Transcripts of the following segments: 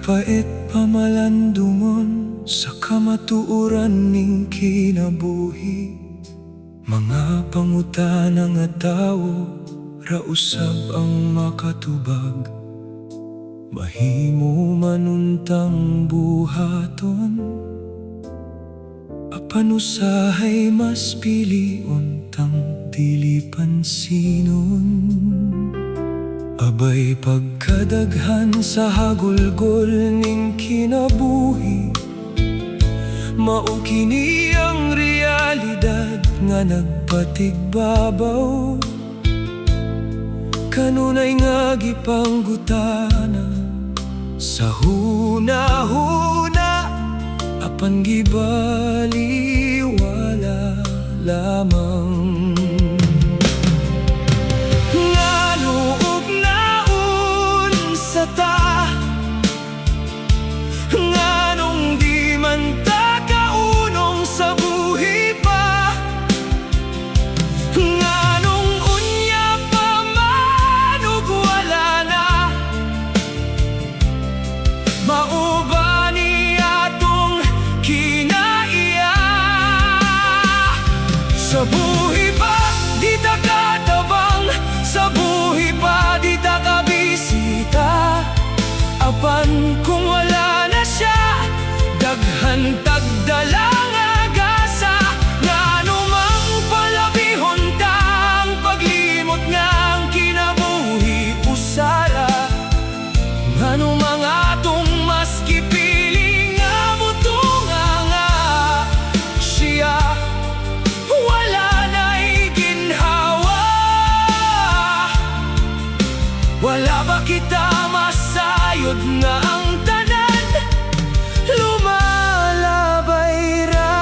Kapait pamalandungon sa kamatuoran ning kinabuhi. Mga pangutana nga tawo ra usab ang makatubag. Mahimo manuntang buhaton, apan usahay mas pilion tang dili pansinon. Abay pagkadaghan sa hagulgol ning kinabuhi, mao kini ang realidad nga nagpatigbabaw. Kanunay nga gipanggutana sa hunahuna, apan gibaliwala lamang. Nganong di man ta kaunong sa buhi pa, nganong unya pa man ug wala na. Mao ba ni atong kinaiya? Sa buhi pa di ta katabang, sa buhi pa di ta kabisita. Apan kung wala na siya, daghan tagdalang agasa. Ngano mang palabihon tang paglimot ngang kinabuhi usala. Ngano mang atong mas kipili nga mutunga nga siya wala na'y ginhawa. Wala ba kita masayod nga ang tanan lumalabay ra?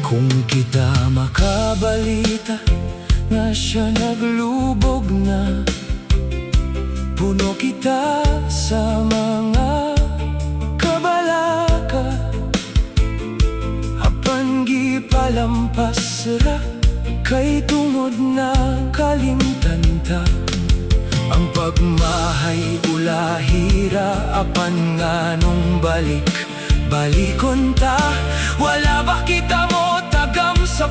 Kung kita makabalita nga siya naglubog na, puno kita sa mga kabalaka. Apan gipalampas ra kay tungod na kalimtan ta. Ang pagmahay ulahira, apan nganong balikon ta. Wala ba kita mo tagam sa